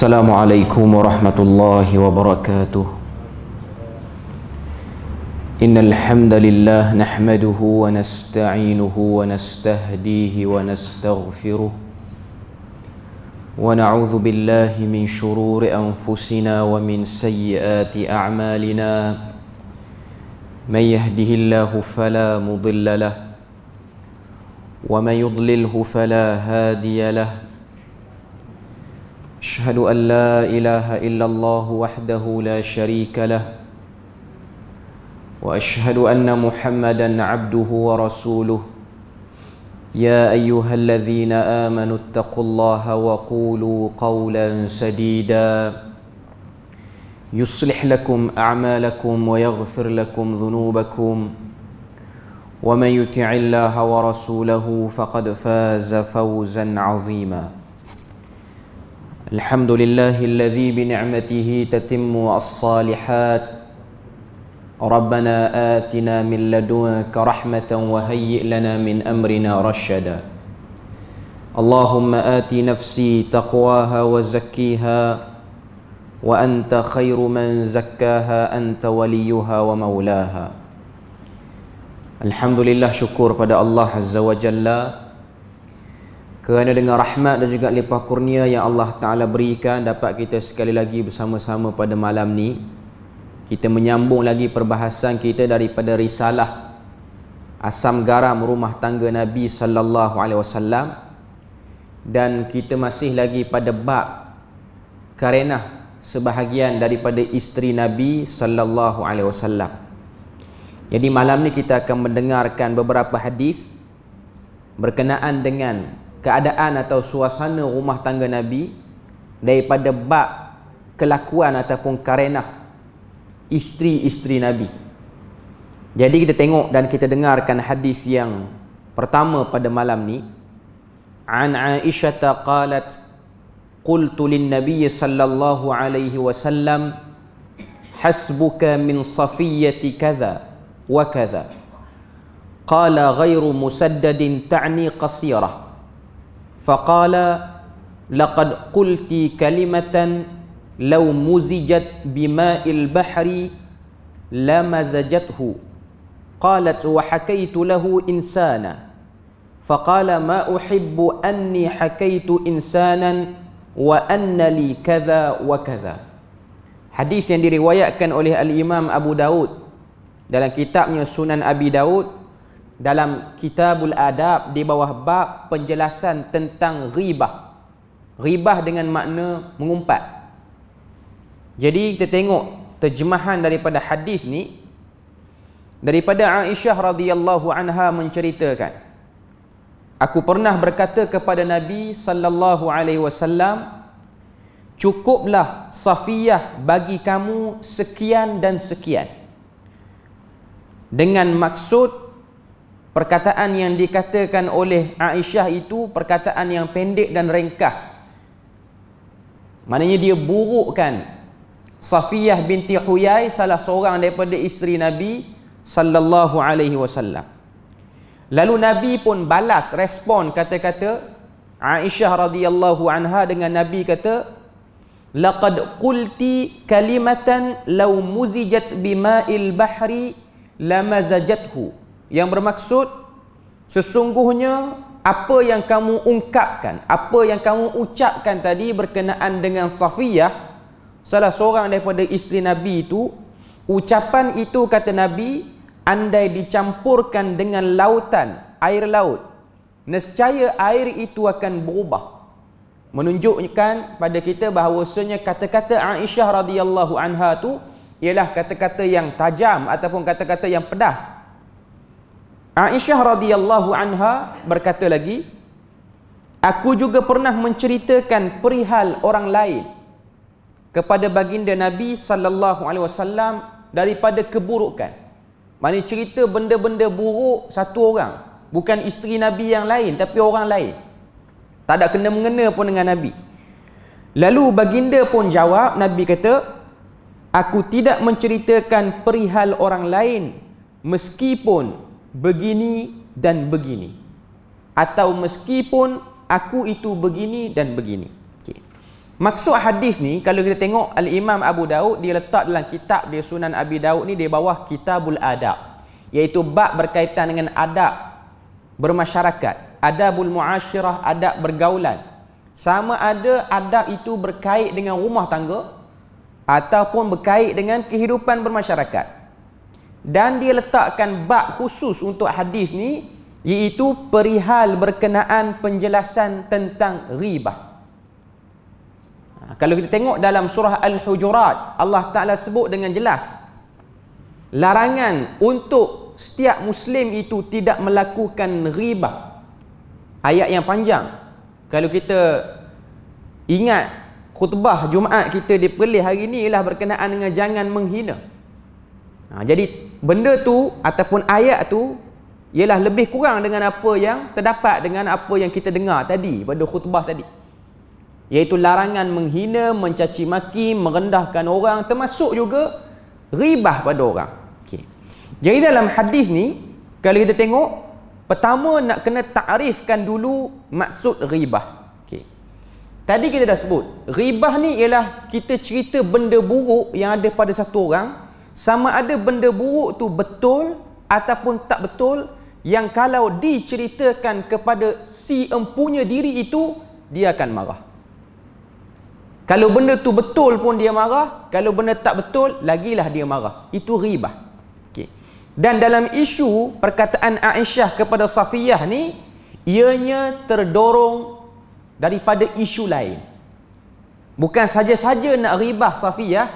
السلام عليكم ورحمة الله وبركاته. إن الحمد لله نحمده ونستعينه ونستهديه ونستغفره ونعوذ بالله من شرور أنفسنا ومن سيئات أعمالنا. من يهده الله فلا مضل له ومن يضلله فلا هادي له. أشهد أن لا إله إلا الله وحده لا شريك له وأشهد أن محمدا عبده ورسوله. يا أيها الذين آمنوا اتقوا الله وقولوا قولا سديدا يصلح لكم أعمالكم ويغفر لكم ذنوبكم ومن يطع الله ورسوله فقد فاز فوزا عظيما. الحمد لله الذي بنعمته تتم الصالحات. ربنا آتنا من لدنك رحمة وهيئ لنا من أمرنا رشدا. اللهم آت نفسي تقواها وزكيها وأنت خير من زكاها أنت وليها ومولاها. Alhamdulillah, syukur pada Allah Azza wa Jalla kerana dengan rahmat dan juga limpah kurnia yang Allah Ta'ala berikan dapat kita sekali lagi bersama-sama pada malam ni. Kita menyambung lagi perbahasan kita daripada risalah Asam Garam Rumah Tangga Nabi Sallallahu Alaihi Wasallam, dan kita masih lagi pada bab karenah sebahagian daripada isteri Nabi Sallallahu Alaihi Wasallam. Jadi malam ni kita akan mendengarkan beberapa hadis berkenaan dengan keadaan atau suasana rumah tangga Nabi daripada bab kelakuan ataupun karenah isteri-isteri Nabi. Jadi kita tengok dan kita dengarkan hadis yang pertama pada malam ni. An Aisyah qalat qultu lin Nabiy sallallahu alaihi wasallam hasbuka min safiyyati kadha wa kadha qala ghairu musaddadin ta'ni qasirah faqala laqad qulti kalimatan law muzijat bima'il bahri lamazajathu qalat wa hakaitu lahu insana faqala ma uhibbu anni hakaitu insanan wa anna li kadha wa kadha. Hadis yang diriwayatkan oleh Al-Imam Abu Daud dalam kitabnya Sunan Abi Daud dalam Kitabul Adab di bawah bab penjelasan tentang ghibah. Ghibah dengan makna mengumpat. Jadi kita tengok terjemahan daripada hadis ni daripada Aisyah radhiyallahu anha menceritakan, aku pernah berkata kepada Nabi sallallahu alaihi wasallam, cukuplah Safiyah bagi kamu sekian dan sekian. Dengan maksud perkataan yang dikatakan oleh Aisyah itu perkataan yang pendek dan ringkas. Maknanya dia burukkan Safiyah binti Huyai, salah seorang daripada isteri Nabi sallallahu alaihi wasallam. Lalu Nabi pun balas respon kata-kata Aisyah radhiyallahu anha dengan Nabi kata, laqad qulti kalimatan law muzijat bima'il bahri lamazajathu, yang bermaksud sesungguhnya apa yang kamu ungkapkan, apa yang kamu ucapkan tadi berkenaan dengan Safiyah, salah seorang daripada isteri Nabi itu, ucapan itu kata Nabi, andai dicampurkan dengan lautan, air laut, nescaya air itu akan berubah. Menunjukkan pada kita bahawasanya kata-kata Aisyah radhiyallahu anha tu ialah kata-kata yang tajam ataupun kata-kata yang pedas. Aisyah radhiyallahu anha berkata lagi, aku juga pernah menceritakan perihal orang lain kepada baginda Nabi sallallahu alaihi wasallam daripada keburukan. Maknanya cerita benda-benda buruk satu orang, bukan isteri Nabi yang lain tapi orang lain. Tak ada kena-mengena pun dengan Nabi. Lalu baginda pun jawab, Nabi kata, aku tidak menceritakan perihal orang lain meskipun begini dan begini, atau meskipun aku itu begini dan begini. Okay. Maksud hadis ni, kalau kita tengok Al-Imam Abu Daud, dia letak dalam kitab dia Sunan Abi Daud ni, di bawah Kitabul Adab, iaitu bab berkaitan dengan adab bermasyarakat, adabul muasyirah, adab bergaulan. Sama ada adab itu berkait dengan rumah tangga ataupun berkait dengan kehidupan bermasyarakat. Dan dia letakkan bab khusus untuk hadis ni, iaitu perihal berkenaan penjelasan tentang ghibah. Kalau kita tengok dalam surah Al-Hujurat, Allah Ta'ala sebut dengan jelas larangan untuk setiap Muslim itu tidak melakukan ghibah. Ayat yang panjang. Kalau kita ingat khutbah Jumaat kita di Perlis hari ini ialah berkenaan dengan jangan menghina. Jadi benda tu ataupun ayat tu ialah lebih kurang dengan apa yang terdapat dengan apa yang kita dengar tadi pada khutbah tadi, iaitu larangan menghina, mencaci maki, merendahkan orang, termasuk juga ghibah pada orang. Okay. Jadi dalam hadis ni, kalau kita tengok, pertama nak kena takrifkan dulu maksud ghibah. Okay. Tadi kita dah sebut, ghibah ni ialah kita cerita benda buruk yang ada pada satu orang, sama ada benda buruk tu betul ataupun tak betul, yang kalau diceritakan kepada si empunya diri itu, dia akan marah. Kalau benda tu betul pun dia marah, kalau benda tak betul, lagilah dia marah. Itu ghibah. Okay. Dan dalam isu perkataan Aisyah kepada Safiyah ni, ianya terdorong daripada isu lain. Bukan saja-saja nak ghibah Safiyah,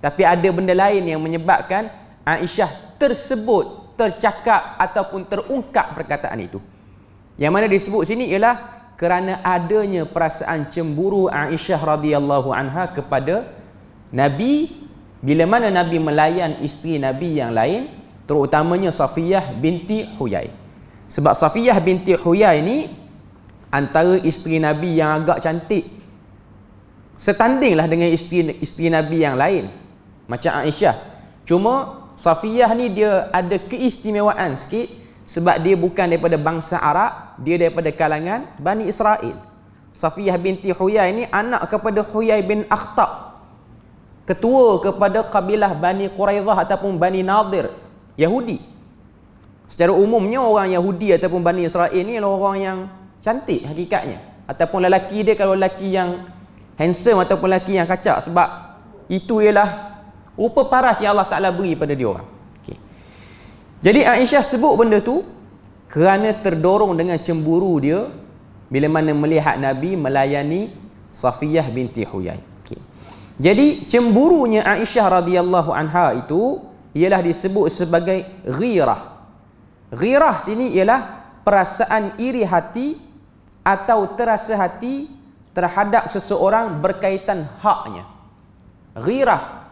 tapi ada benda lain yang menyebabkan Aisyah tersebut, tercakap ataupun terungkap perkataan itu. Yang mana disebut sini ialah kerana adanya perasaan cemburu Aisyah radhiyallahu anha kepada Nabi bila mana Nabi melayan isteri Nabi yang lain, terutamanya Safiyah binti Huyai. Sebab Safiyah binti Huyai ni antara isteri Nabi yang agak cantik, setandinglah dengan isteri Nabi yang lain macam Aisyah. Cuma Safiyah ni dia ada keistimewaan sikit, sebab dia bukan daripada bangsa Arab, dia daripada kalangan Bani Israel. Safiyah binti Huyai ni anak kepada Huyai bin Akhtab, ketua kepada kabilah Bani Quraidah ataupun Bani Nadir, Yahudi. Secara umumnya orang Yahudi ataupun Bani Israel ni adalah orang yang cantik hakikatnya, ataupun lelaki dia kalau lelaki yang handsome ataupun lelaki yang kacak, sebab itu ialah rupa paras yang Allah Ta'ala beri pada dia orang. Okay. Jadi Aisyah sebut benda tu kerana terdorong dengan cemburu dia bila mana melihat Nabi melayani Safiyah binti Huyai. Okay. Jadi cemburunya Aisyah radhiyallahu anha itu ialah disebut sebagai ghirah. Ghirah sini ialah perasaan iri hati atau terasa hati terhadap seseorang berkaitan haknya. Ghirah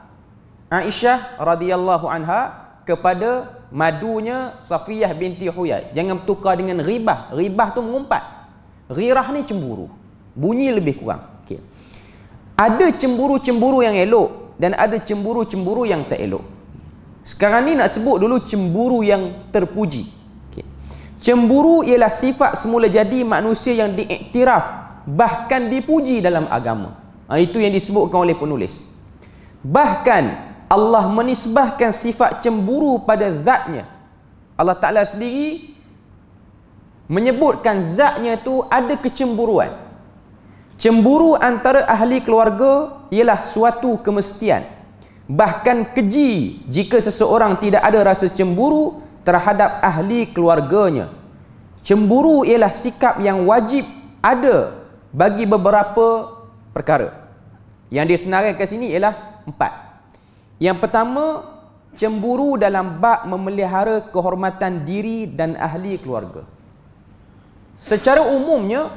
Aisyah radhiyallahu anha kepada madunya Safiyah binti Huyai. Jangan bertukar dengan ghibah. Ghibah tu mengumpat. Ghirah ni cemburu. Bunyi lebih kurang. Okay. Ada cemburu-cemburu yang elok dan ada cemburu-cemburu yang tak elok. Sekarang ni nak sebut dulu cemburu yang terpuji. Okay. Cemburu ialah sifat semula jadi manusia yang diiktiraf, bahkan dipuji dalam agama. Itu yang disebutkan oleh penulis. Bahkan Allah menisbahkan sifat cemburu pada zatnya. Allah Ta'ala sendiri menyebutkan zatnya tu ada kecemburuan. Cemburu antara ahli keluarga ialah suatu kemestian. Bahkan keji jika seseorang tidak ada rasa cemburu terhadap ahli keluarganya. Cemburu ialah sikap yang wajib ada bagi beberapa perkara. Yang disenaraikan sini ialah 4. Yang pertama, cemburu dalam bab memelihara kehormatan diri dan ahli keluarga. Secara umumnya,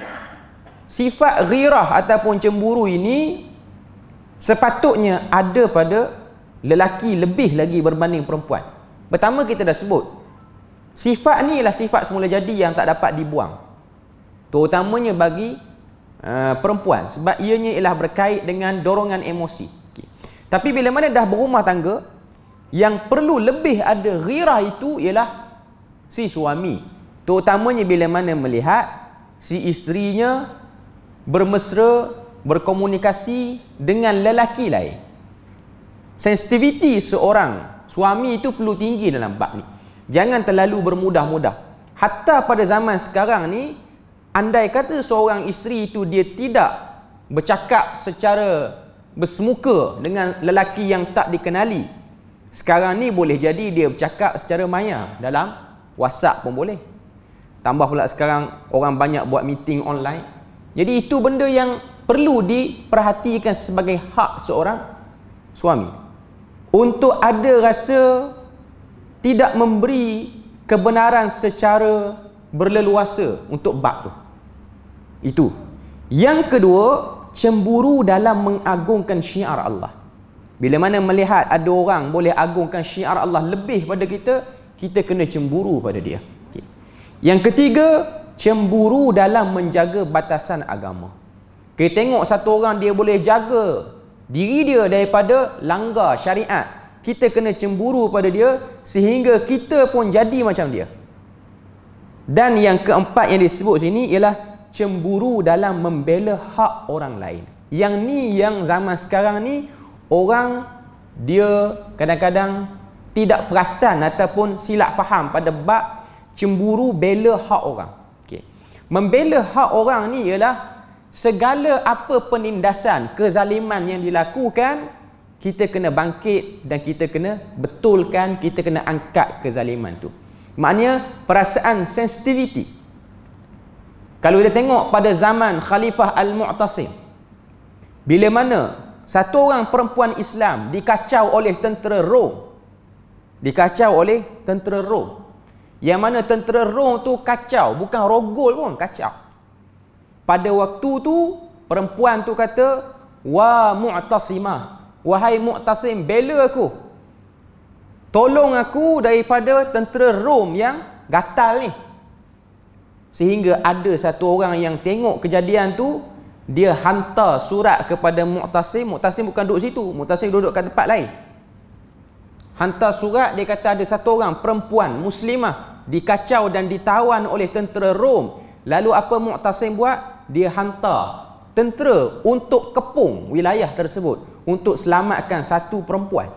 sifat ghirah ataupun cemburu ini sepatutnya ada pada lelaki lebih lagi berbanding perempuan. Pertama kita dah sebut, sifat ni ialah sifat semula jadi yang tak dapat dibuang, terutamanya bagi perempuan, sebab ianya ialah berkait dengan dorongan emosi. Tapi bila mana dah berumah tangga, yang perlu lebih ada ghirah itu ialah si suami, terutamanya bila mana melihat si isterinya bermesra berkomunikasi dengan lelaki lain. Sensitiviti seorang suami itu perlu tinggi dalam bab ni. Jangan terlalu bermudah-mudah. Hatta pada zaman sekarang ni, andai kata seorang isteri itu dia tidak bercakap secara bersemuka dengan lelaki yang tak dikenali, sekarang ni boleh jadi dia bercakap secara maya dalam WhatsApp pun boleh. Tambah pula sekarang orang banyak buat meeting online. Jadi itu benda yang perlu diperhatikan sebagai hak seorang suami, untuk ada rasa tidak memberi kebenaran secara berleluasa untuk bab tu. Itu. Yang kedua, cemburu dalam mengagungkan syiar Allah. Bila mana melihat ada orang boleh agungkan syiar Allah lebih pada kita, kita kena cemburu pada dia. Okay. Yang ketiga, cemburu dalam menjaga batasan agama. Kita tengok satu orang dia boleh jaga diri dia daripada langgar syariat, kita kena cemburu pada dia sehingga kita pun jadi macam dia. Dan yang keempat yang disebut sini ialah cemburu dalam membela hak orang lain. Yang ni yang zaman sekarang ni orang dia kadang-kadang tidak perasan ataupun silap faham pada bab cemburu bela hak orang. Okay. Membela hak orang ni ialah segala apa penindasan, kezaliman yang dilakukan, kita kena bangkit dan kita kena betulkan, kita kena angkat kezaliman tu. Maknanya perasaan sensitivity. Kalau kita tengok pada zaman Khalifah Al-Mu'tasim, bila mana satu orang perempuan Islam dikacau oleh tentera Rom, yang mana tentera Rom tu kacau, bukan rogol pun, kacau. Pada waktu tu perempuan tu kata, "Wa Mu'tasimah, wahai Mu'tasim, bela aku, tolong aku daripada tentera Rom yang gatal ni." Sehingga ada satu orang yang tengok kejadian tu, dia hantar surat kepada Mu'tasim. Mu'tasim bukan duduk situ, Mu'tasim duduk kat tempat lain. Hantar surat, dia kata ada satu orang perempuan muslimah dikacau dan ditawan oleh tentera Rom. Lalu apa Mu'tasim buat? Dia hantar tentera untuk kepung wilayah tersebut, untuk selamatkan satu perempuan,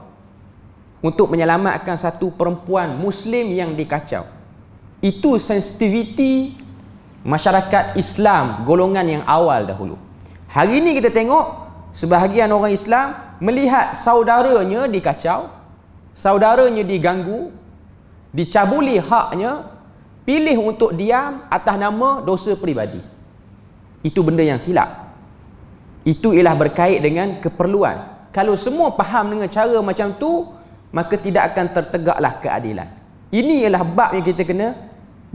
untuk menyelamatkan satu perempuan muslim yang dikacau. Itu sensitiviti masyarakat Islam golongan yang awal dahulu. Hari ini kita tengok sebahagian orang Islam melihat saudaranya dikacau, saudaranya diganggu, dicabuli haknya, pilih untuk diam atas nama dosa peribadi. Itu benda yang silap. Itu ialah berkait dengan keperluan. Kalau semua faham dengan cara macam tu, maka tidak akan tertegaklah keadilan. Ini ialah bab yang kita kena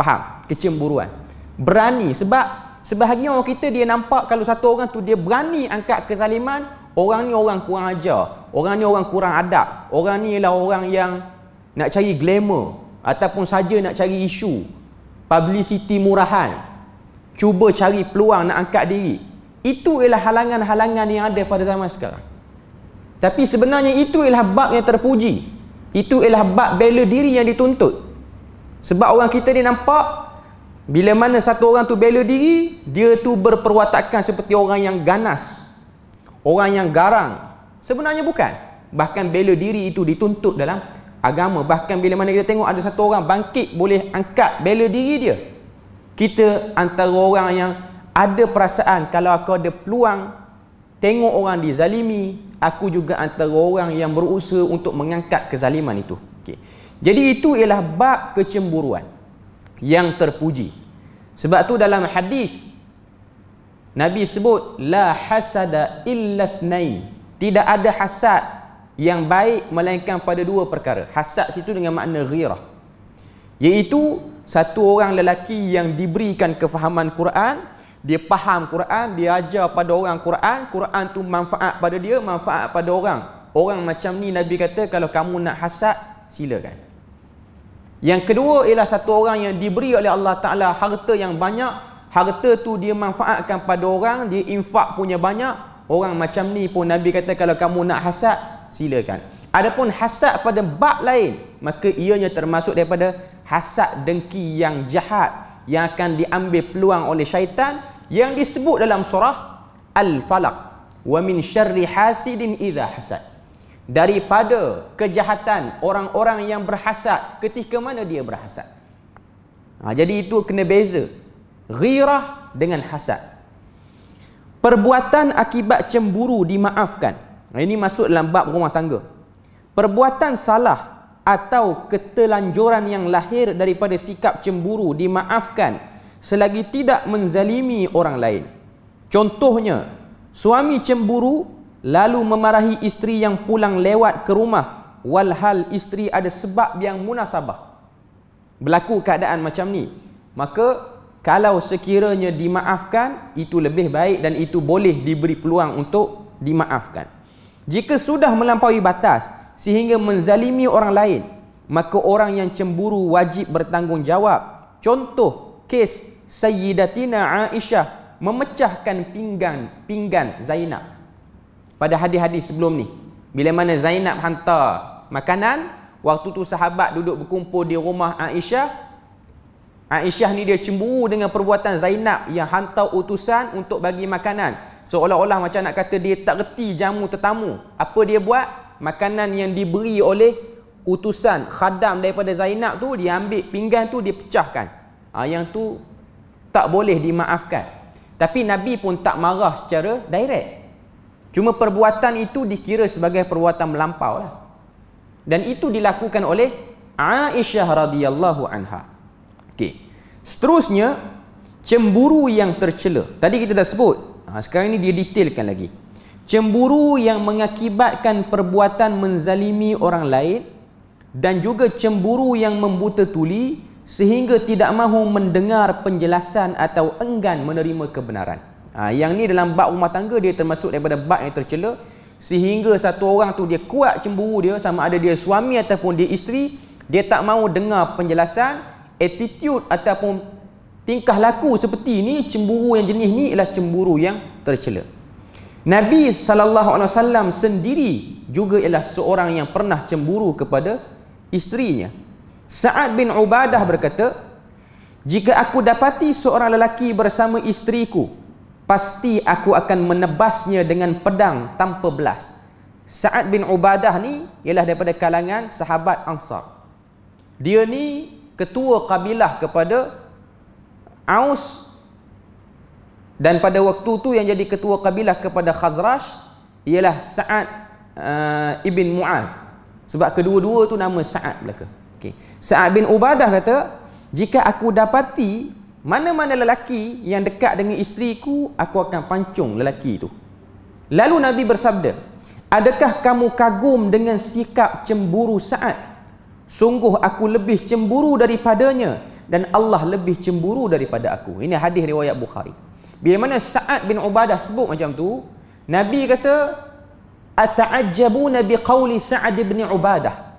faham, kecemburuan. Berani, sebab sebahagian orang kita dia nampak kalau satu orang tu dia berani angkat kezaliman, orang ni orang kurang ajar, orang ni orang kurang adab, orang ni ialah orang yang nak cari glamour ataupun saja nak cari isu, publicity murahan, cuba cari peluang nak angkat diri. Itu ialah halangan-halangan yang ada pada zaman sekarang. Tapi sebenarnya itu ialah bab yang terpuji. Itu ialah bab bela diri yang dituntut. Sebab orang kita ni nampak bila mana satu orang tu bela diri, dia tu berperwatakan seperti orang yang ganas, orang yang garang. Sebenarnya bukan. Bahkan bela diri itu dituntut dalam agama. Bahkan bila mana kita tengok ada satu orang bangkit boleh angkat bela diri dia, kita antara orang yang ada perasaan kalau aku ada peluang tengok orang dizalimi, aku juga antara orang yang berusaha untuk mengangkat kezaliman itu. Okay. Jadi itu ialah bab kecemburuan yang terpuji. Sebab tu dalam hadis Nabi sebut la hasada illa ithnain. Tidak ada hasad yang baik melainkan pada dua perkara. Hasad itu dengan makna ghirah, iaitu satu orang lelaki yang diberikan kefahaman Quran, dia faham Quran, dia ajar pada orang Quran, Quran tu manfaat pada dia, manfaat pada orang. Orang macam ni Nabi kata kalau kamu nak hasad, silakan. Yang kedua ialah satu orang yang diberi oleh Allah Ta'ala harta yang banyak, harta tu dia manfaatkan pada orang, dia infak punya banyak. Orang macam ni pun Nabi kata kalau kamu nak hasad, silakan. Adapun hasad pada bab lain, maka ianya termasuk daripada hasad dengki yang jahat, yang akan diambil peluang oleh syaitan, yang disebut dalam surah al-falaq wa min syarri hasidin idza hasad. Daripada kejahatan orang-orang yang berhasad ketika mana dia berhasad. Jadi itu kena beza ghirah dengan hasad. Perbuatan akibat cemburu dimaafkan. Ini masuk dalam bab rumah tangga. Perbuatan salah atau ketelanjuran yang lahir daripada sikap cemburu dimaafkan selagi tidak menzalimi orang lain. Contohnya, suami cemburu lalu memarahi isteri yang pulang lewat ke rumah walhal isteri ada sebab yang munasabah. Berlaku keadaan macam ni, maka kalau sekiranya dimaafkan, itu lebih baik dan itu boleh diberi peluang untuk dimaafkan. Jika sudah melampaui batas sehingga menzalimi orang lain, maka orang yang cemburu wajib bertanggungjawab. Contoh kes Sayyidatina Aisyah memecahkan pinggan Zainab pada hadis-hadis sebelum ni. Bila mana Zainab hantar makanan, waktu tu sahabat duduk berkumpul di rumah Aisyah. Aisyah ni dia cemburu dengan perbuatan Zainab yang hantar utusan untuk bagi makanan. Seolah-olah macam nak kata dia tak reti jamu tetamu. Apa dia buat? Makanan yang diberi oleh utusan khadam daripada Zainab tu, dia ambil pinggan tu, dia pecahkan. Yang tu tak boleh dimaafkan. Tapi Nabi pun tak marah secara direct. Cuma perbuatan itu dikira sebagai perbuatan melampau lah. Dan itu dilakukan oleh Aisyah radhiyallahu anha. Okey. Seterusnya, cemburu yang tercela. Tadi kita dah sebut. Sekarang ni dia detailkan lagi. Cemburu yang mengakibatkan perbuatan menzalimi orang lain dan juga cemburu yang membuta tuli sehingga tidak mahu mendengar penjelasan atau enggan menerima kebenaran. Yang ni dalam bab rumah tangga dia termasuk daripada bab yang tercela, sehingga satu orang tu dia kuat cemburu dia, sama ada dia suami ataupun dia isteri, dia tak mahu dengar penjelasan, attitude ataupun tingkah laku seperti ni. Cemburu yang jenis ni ialah cemburu yang tercela. Nabi SAW sendiri juga ialah seorang yang pernah cemburu kepada isterinya. Sa'ad bin Ubadah berkata, jika aku dapati seorang lelaki bersama isteriku, pasti aku akan menebasnya dengan pedang tanpa belas. Sa'ad bin Ubadah ni ialah daripada kalangan sahabat Ansar. Dia ni ketua kabilah kepada Aus, dan pada waktu tu yang jadi ketua kabilah kepada Khazraj ialah Sa'ad ibn Mu'az. Sebab kedua-dua tu nama Sa'ad belaka. Okay. Sa'ad bin Ubadah kata, jika aku dapati mana-mana lelaki yang dekat dengan isteriku, aku akan pancung lelaki itu. Lalu Nabi bersabda, adakah kamu kagum dengan sikap cemburu Sa'ad? Sungguh aku lebih cemburu daripadanya dan Allah lebih cemburu daripada aku. Ini hadis riwayat Bukhari. Bila mana Sa'ad bin Ubadah sebut macam tu, Nabi kata, ata'ajjabuna biqauli Sa'ad bin Ubadah.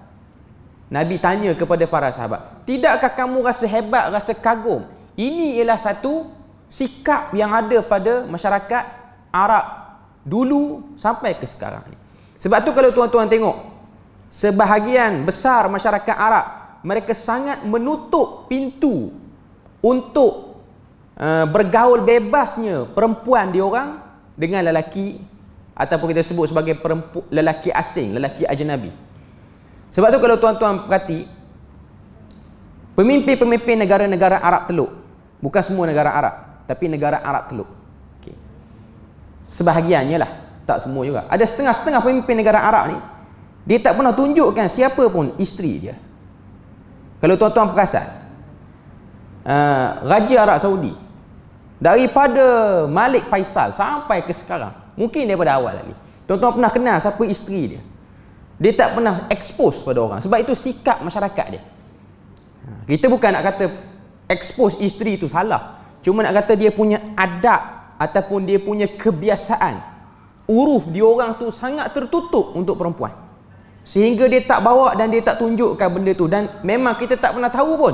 Nabi tanya kepada para sahabat, tidakkah kamu rasa hebat, rasa kagum? Ini ialah satu sikap yang ada pada masyarakat Arab dulu sampai ke sekarang ni. Sebab tu kalau tuan-tuan tengok, sebahagian besar masyarakat Arab, mereka sangat menutup pintu untuk bergaul bebasnya perempuan diorang dengan lelaki, ataupun kita sebut sebagai lelaki asing, lelaki ajnabi. Sebab tu kalau tuan-tuan perhati, pemimpin-pemimpin negara-negara Arab Teluk, bukan semua negara Arab, tapi negara Arab Teluk, okay, sebahagiannya lah, tak semua juga. Ada setengah-setengah pemimpin negara Arab ni, dia tak pernah tunjukkan siapa pun isteri dia. Kalau tuan-tuan perasan, Raja Arab Saudi, daripada Malik Faisal sampai ke sekarang, mungkin daripada awal lagi, tuan-tuan pernah kenal siapa isteri dia. Dia tak pernah expose pada orang. Sebab itu sikap masyarakat dia. Kita bukan nak kata expose isteri itu salah, cuma nak kata dia punya adab ataupun dia punya kebiasaan, uruf dia orang tu sangat tertutup untuk perempuan, sehingga dia tak bawa dan dia tak tunjukkan benda tu. Dan memang kita tak pernah tahu pun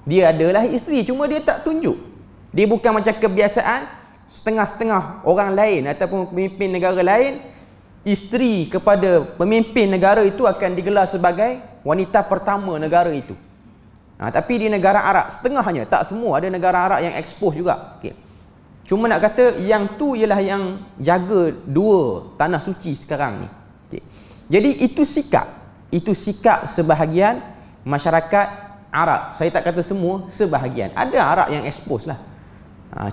dia adalah isteri, cuma dia tak tunjuk. Dia bukan macam kebiasaan setengah-setengah orang lain ataupun pemimpin negara lain, isteri kepada pemimpin negara itu akan digelar sebagai wanita pertama negara itu. Tapi di negara Arab, setengahnya, tak semua, ada negara Arab yang expose juga. Okay. Cuma nak kata yang tu ialah yang jaga dua tanah suci sekarang ni. Okay. Jadi itu sikap sebahagian masyarakat Arab. Saya tak kata semua, sebahagian. Ada Arab yang expose lah.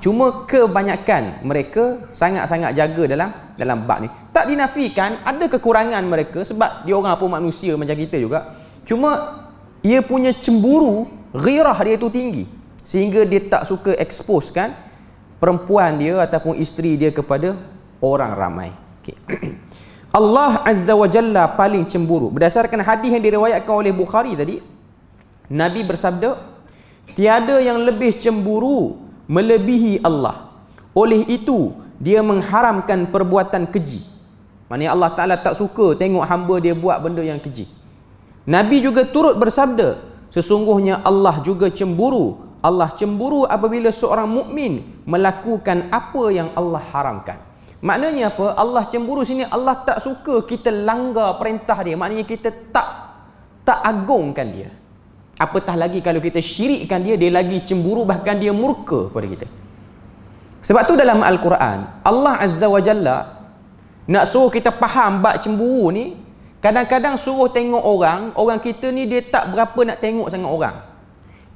Cuma kebanyakan mereka sangat-sangat jaga dalam bab ni. Tak dinafikan ada kekurangan mereka sebab dia orang pun manusia macam kita juga. Cuma ia punya cemburu, ghirah dia tu tinggi sehingga dia tak suka exposekan perempuan dia ataupun isteri dia kepada orang ramai. Okay. Allah Azza wa Jalla paling cemburu. Berdasarkan hadis yang diriwayatkan oleh Bukhari tadi, Nabi bersabda, tiada yang lebih cemburu melebihi Allah. Oleh itu dia mengharamkan perbuatan keji. Maksudnya Allah Ta'ala tak suka tengok hamba dia buat benda yang keji. Nabi juga turut bersabda, sesungguhnya Allah juga cemburu. Allah cemburu apabila seorang mukmin melakukan apa yang Allah haramkan. Maknanya apa? Allah cemburu sini, Allah tak suka kita langgar perintah dia. Maknanya kita tak agungkan dia. Apatah lagi kalau kita syirikkan dia, dia lagi cemburu, bahkan dia murka pada kita. Sebab tu dalam Al-Quran, Allah Azza wa Jalla nak suruh kita faham bab cemburu ni. Kadang-kadang suruh tengok orang kita ni dia tak berapa nak tengok sangat orang.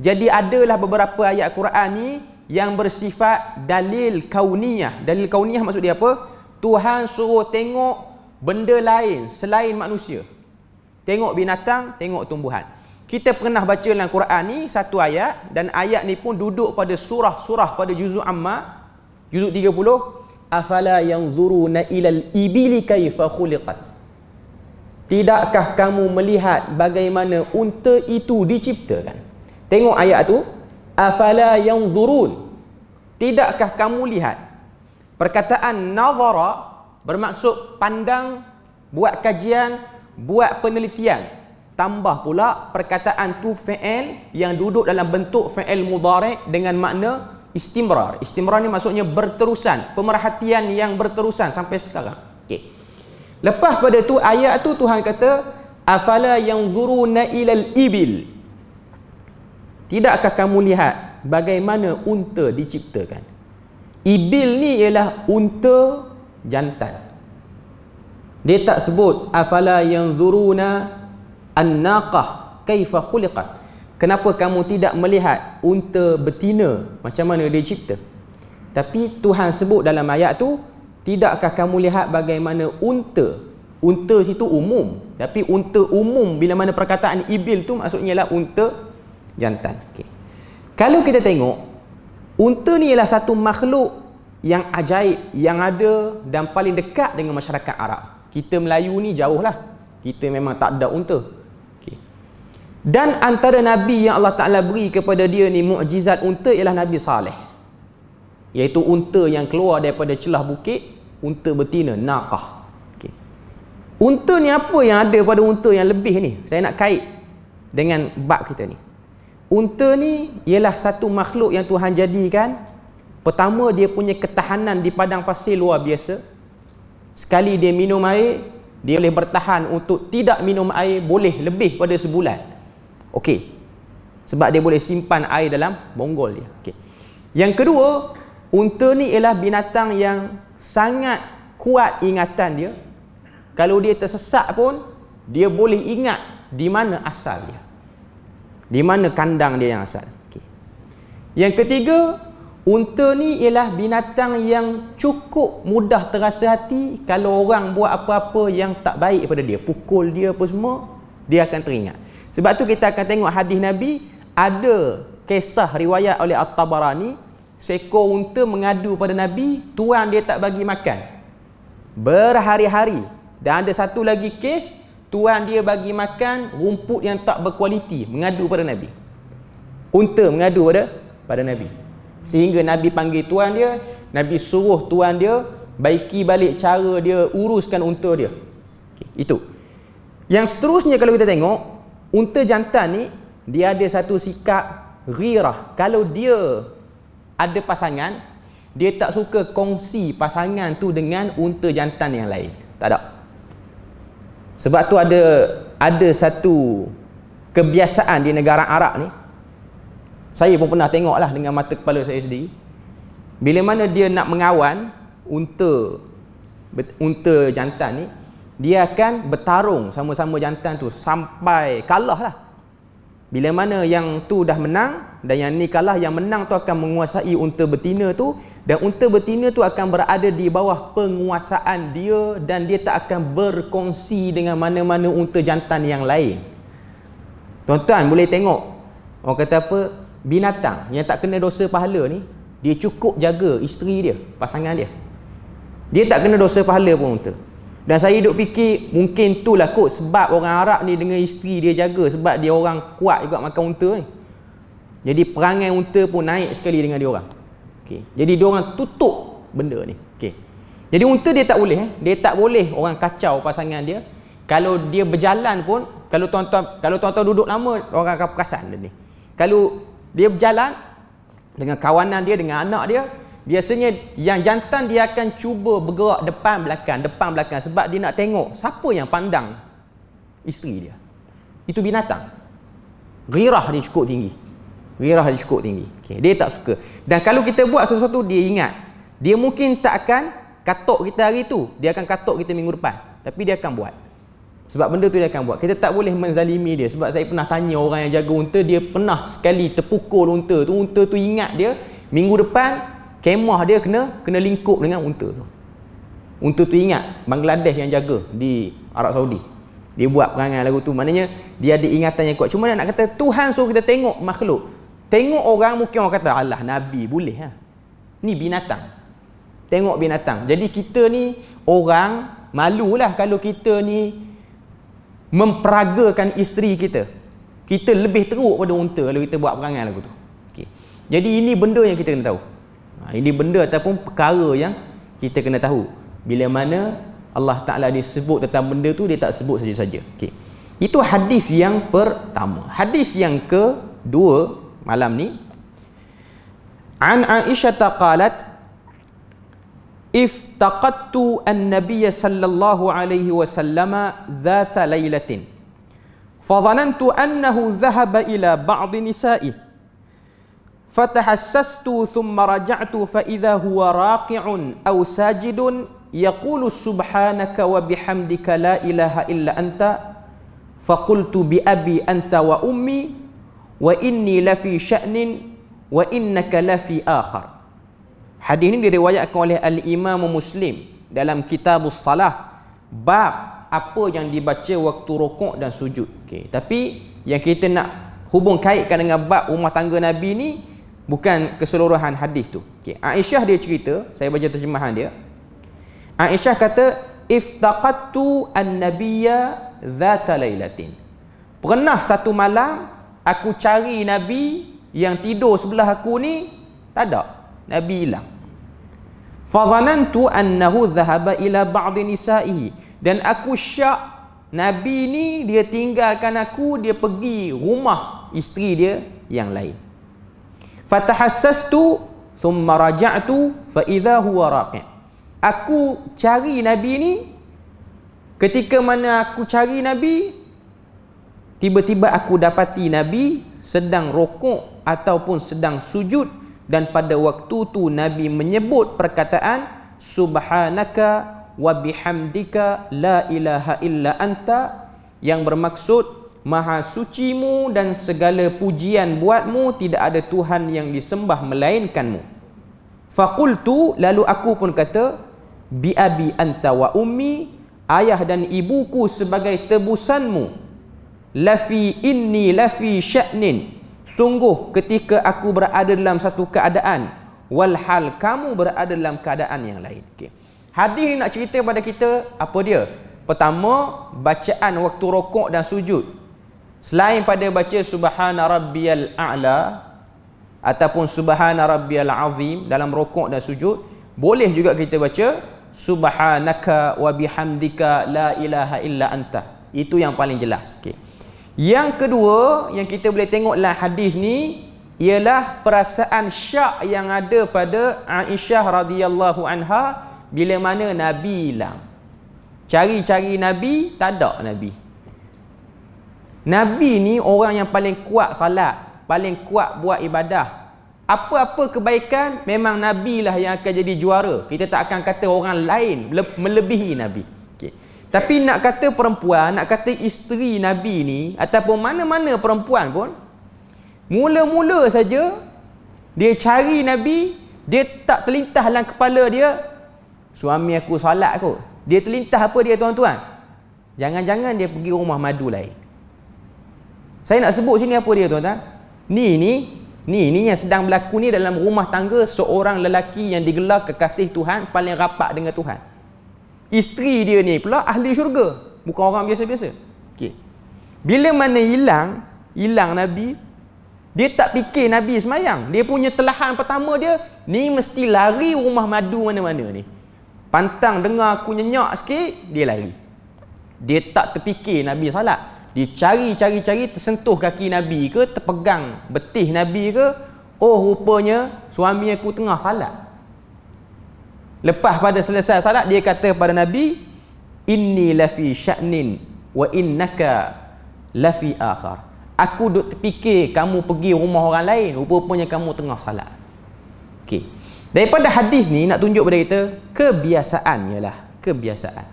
Jadi adalah beberapa ayat Quran ni yang bersifat dalil kauniyah. Dalil kauniyah maksud dia apa? Tuhan suruh tengok benda lain selain manusia. Tengok binatang, tengok tumbuhan. Kita pernah baca dalam Quran ni satu ayat, dan ayat ni pun duduk pada surah-surah pada juzuk Amma, juzuk 30. Afala yanzuruna ilal ibili kaifa khuliqat. Tidakkah kamu melihat bagaimana unta itu diciptakan? Tengok ayat tu. Afala yanzurun. Tidakkah kamu lihat? Perkataan nazara bermaksud pandang, buat kajian, buat penelitian. Tambah pula perkataan tu fi'il yang duduk dalam bentuk fi'il mudhari' dengan makna istimrar. Istimrar ni maksudnya berterusan, pemerhatian yang berterusan sampai sekarang. Okey. Lepas pada tu ayat tu Tuhan kata afala yanzuruna ilal ibil. Tidakkah kamu lihat bagaimana unta diciptakan? Ibil ni ialah unta jantan. Dia tak sebut afala yanzuruna an-naqah kaifa khuliqat. Kenapa kamu tidak melihat unta betina macam mana dia cipta? Tapi Tuhan sebut dalam ayat tu, tidakkah kamu lihat bagaimana unta? Unta situ umum, tapi unta umum bila mana perkataan ibil tu maksudnya ialah unta jantan. Okay. Kalau kita tengok, unta ni ialah satu makhluk yang ajaib, yang ada dan paling dekat dengan masyarakat Arab. Kita Melayu ni jauh lah, kita memang tak ada unta. Okay. Dan antara Nabi yang Allah Ta'ala beri kepada dia ni mukjizat unta ialah Nabi Saleh, iaitu unta yang keluar daripada celah bukit, unta betina, naqah. Okay. Unta ni apa yang ada pada unta yang lebih ni? Saya nak kait dengan bab kita ni. Unta ni ialah satu makhluk yang Tuhan jadikan. Pertama, dia punya ketahanan di padang pasir luar biasa. Sekali dia minum air, dia boleh bertahan untuk tidak minum air boleh lebih pada sebulan. Okey. Sebab dia boleh simpan air dalam bonggol dia. Okey. Yang kedua, unta ni ialah binatang yang sangat kuat ingatan dia. Kalau dia tersesat pun, dia boleh ingat di mana asal dia, di mana kandang dia yang asal. Okay. Yang ketiga, unta ni ialah binatang yang cukup mudah terasa hati. Kalau orang buat apa-apa yang tak baik pada dia, pukul dia apa semua, dia akan teringat. Sebab tu kita akan tengok hadis Nabi, ada kisah riwayat oleh At-Tabarani, seekor unta mengadu pada Nabi, tuan dia tak bagi makan berhari-hari. Dan ada satu lagi kes, tuan dia bagi makan rumput yang tak berkualiti, mengadu pada Nabi. Unta mengadu pada Nabi. Sehingga Nabi panggil tuan dia, Nabi suruh tuan dia baiki balik cara dia uruskan unta dia. Okay, itu. Yang seterusnya kalau kita tengok, unta jantan ni, dia ada satu sikap ghirah. Kalau dia ada pasangan, dia tak suka kongsi pasangan tu dengan unta jantan yang lain. Tak ada. Sebab tu ada satu kebiasaan di negara Arab ni. Saya pun pernah tengok lah dengan mata kepala saya sendiri. bila mana dia nak mengawan unta jantan ni, dia akan bertarung sama-sama jantan tu sampai kalah lah. Bila mana yang tu dah menang dan yang ni kalah, yang menang tu akan menguasai unta betina tu, dan unta betina tu akan berada di bawah penguasaan dia, dan dia tak akan berkongsi dengan mana-mana unta jantan yang lain. Tuan-tuan boleh tengok, orang kata apa, binatang yang tak kena dosa pahala ni, dia cukup jaga isteri dia, pasangan dia. Dia tak kena dosa pahala pun unta. Dan saya duk fikir mungkin itulah kot sebab orang Arab ni dengan isteri dia jaga, sebab dia orang kuat juga makan unta ni. Jadi perangai unta pun naik sekali dengan dia orang. Okey. Jadi dia orang tutup benda ni. Okey. Jadi unta dia tak boleh dia tak boleh orang kacau pasangan dia. Kalau dia berjalan pun, kalau tuan-tuan duduk lama, orang akan perasan dia ni. Kalau dia berjalan dengan kawanan dia, dengan anak dia, biasanya yang jantan dia akan cuba bergerak depan belakang sebab dia nak tengok siapa yang pandang isteri dia. Itu binatang. Ghirah dia cukup tinggi. Okay, dia tak suka. Dan kalau kita buat sesuatu, dia ingat. Dia mungkin tak akan katok kita hari tu, dia akan katok kita minggu depan, tapi dia akan buat. Sebab benda tu dia akan buat. Kita tak boleh menzalimi dia. Sebab saya pernah tanya orang yang jaga unta, dia pernah sekali terpukul unta tu ingat dia minggu depan kemah dia kena lingkup dengan unta tu. Unta tu ingat Bangladesh yang jaga di Arab Saudi. Dia buat perangai lagu tu. Maknanya dia ada ingatan yang kuat. Cuma nak kata Tuhan suruh kita tengok makhluk. Tengok orang, mungkin orang kata alah Nabi boleh Ni binatang. Tengok binatang. Jadi kita ni orang malulah kalau kita ni memperagakan isteri kita. Kita lebih teruk pada unta kalau kita buat perangai lagu tu. Okay. Jadi ini benda yang kita kena tahu. Ini benda ataupun perkara yang kita kena tahu. Bila mana Allah Ta'ala disebut tentang benda tu, dia tak sebut saja-saja. Okay. Itu hadis yang pertama. Hadis yang kedua malam ni, an Aisyah qalat, iftaqadtu an-nabiy sallallahu alaihi wasallam dhata lailatin fadhanantu annahu dhahaba ila ba'd nisa'i فتحسست ثم رجعت فإذا هو راقع أو ساجد يقول سبحانك وبحمدك لا إله إلا أنت فقلت بأبي أنت وأمي وإني لفي شأن وإنك لفي آخر. Hadis ini diriwayatkan oleh Al-Imam Muslim dalam Kitabus Salah, bab apa yang dibaca waktu rukuk dan sujud. Okay. Tapi yang kita nak hubung kaitkan dengan bab rumah tangga Nabi ni bukan keseluruhan hadis tu. Okay. Aisyah dia cerita, saya baca terjemahan dia. Aisyah kata, iftaqadtu an-nabiyya dhata lailatin. Pernah satu malam aku cari Nabi, yang tidur sebelah aku ni tak ada. Nabi hilang. Fadhanantu annahu dhahaba ila ba'd nisa'ihi. Dan aku syak Nabi ni dia tinggalkan aku, dia pergi rumah isteri dia yang lain. Fatahassastu thumma raja'tu fa idza huwa raqi'. Aku cari Nabi ni, ketika mana aku cari Nabi, tiba-tiba aku dapati Nabi sedang rukuk ataupun sedang sujud, dan pada waktu tu Nabi menyebut perkataan subhanaka wa bihamdika la ilaha illa anta, yang bermaksud maha sucimu dan segala pujian buatmu, tidak ada Tuhan yang disembah melainkanmu. Faqultu, lalu aku pun kata, bi abi anta wa ummi, ayah dan ibuku sebagai tebusanmu, inni lafi sya'nin, sungguh ketika aku berada dalam satu keadaan, walhal kamu berada dalam keadaan yang lain. Okay. Hadis ni nak cerita pada kita apa dia? Pertama, bacaan waktu rukuk dan sujud. Selain pada baca subhana rabbiyal a'la ataupun subhana rabbiyal azim dalam rukuk dan sujud, boleh juga kita baca subhanaka wa bihamdika la ilaha illa anta. Itu yang paling jelas. Okay. Yang kedua yang kita boleh tengok dalam hadis ni ialah perasaan syak yang ada pada Aisyah radhiyallahu anha bila mana Nabi hilang. Cari-cari Nabi, tak ada Nabi. Nabi ni orang yang paling kuat salat, paling kuat buat ibadah, Apa-apa kebaikan memang Nabi lah yang akan jadi juara. Kita tak akan kata orang lain melebihi Nabi. Okay. Tapi nak kata perempuan, nak kata isteri Nabi ni, ataupun mana-mana perempuan pun, mula-mula saja dia cari Nabi, dia tak terlintas dalam kepala dia, suami aku solat kot. Dia terlintas apa dia tuan-tuan? Jangan-jangan dia pergi rumah madu lain. Saya nak sebut sini apa dia tuan-tuan? Ni yang sedang berlaku ni dalam rumah tangga seorang lelaki yang digelar kekasih Tuhan, paling rapat dengan Tuhan. Isteri dia ni pula ahli syurga, bukan orang biasa-biasa. Okey. Bila mana hilang Nabi, dia tak fikir Nabi semayang. Dia punya telahan pertama dia, ni mesti lari rumah madu mana-mana ni. Pantang dengar aku nyenyak sikit, dia lari. Dia tak terfikir Nabi salat. Dia cari, tersentuh kaki Nabi ke, terpegang betih Nabi ke, oh rupanya suami aku tengah salat. Lepas pada selesai salat, dia kata pada Nabi, inni lafi sya'nin wa innaka lafi akhar. Aku duk terfikir kamu pergi rumah orang lain, rupanya kamu tengah salat. Okey. Daripada hadis ni nak tunjuk pada kita kebiasaan ialah kebiasaan.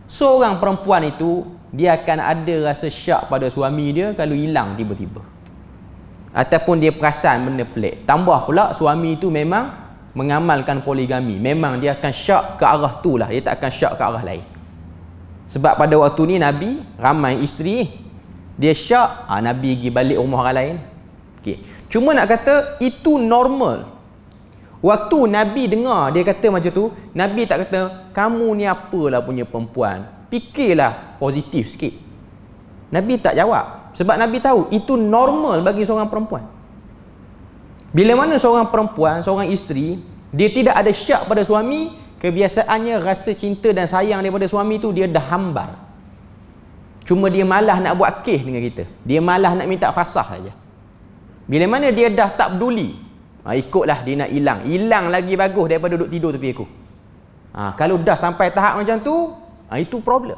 Seorang perempuan itu dia akan ada rasa syak pada suami dia kalau hilang tiba-tiba. Ataupun dia perasan benda pelik. Tambah pula suami itu memang mengamalkan poligami. Memang dia akan syak ke arah tu lah. Dia tak akan syak ke arah lain. Sebab pada waktu ni Nabi ramai isteri. Dia syak, Nabi pergi balik rumah orang lain. Okay. Cuma nak kata itu normal. Waktu Nabi dengar dia kata macam tu, Nabi tak kata kamu ni apalah punya perempuan, fikirlah positif sikit. Nabi tak jawab. Sebab Nabi tahu itu normal bagi seorang perempuan. Bila mana seorang perempuan, seorang isteri, dia tidak ada syak pada suami, kebiasaannya rasa cinta dan sayang daripada suami tu dia dah hambar. Cuma dia malah nak buat kes dengan kita. Dia malah nak minta fasah saja. Bila mana dia dah tak peduli, ikutlah dia nak hilang lagi bagus daripada duduk tidur tepi aku. Kalau dah sampai tahap macam tu, itu problem.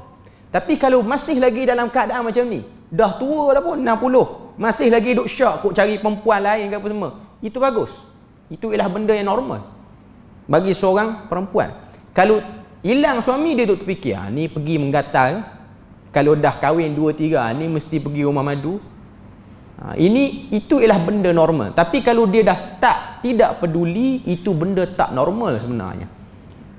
Tapi kalau masih lagi dalam keadaan macam ni, dah tua dah pun 60, masih lagi duduk syak kok cari perempuan lain ke apa semua, itu bagus. Itu ialah benda yang normal bagi seorang perempuan. Kalau hilang suami, dia duduk terfikir, ni pergi menggatal. Kalau dah kahwin 2-3, ni mesti pergi rumah madu. Itu ialah benda normal. Tapi kalau dia dah start tidak peduli, itu benda tak normal sebenarnya.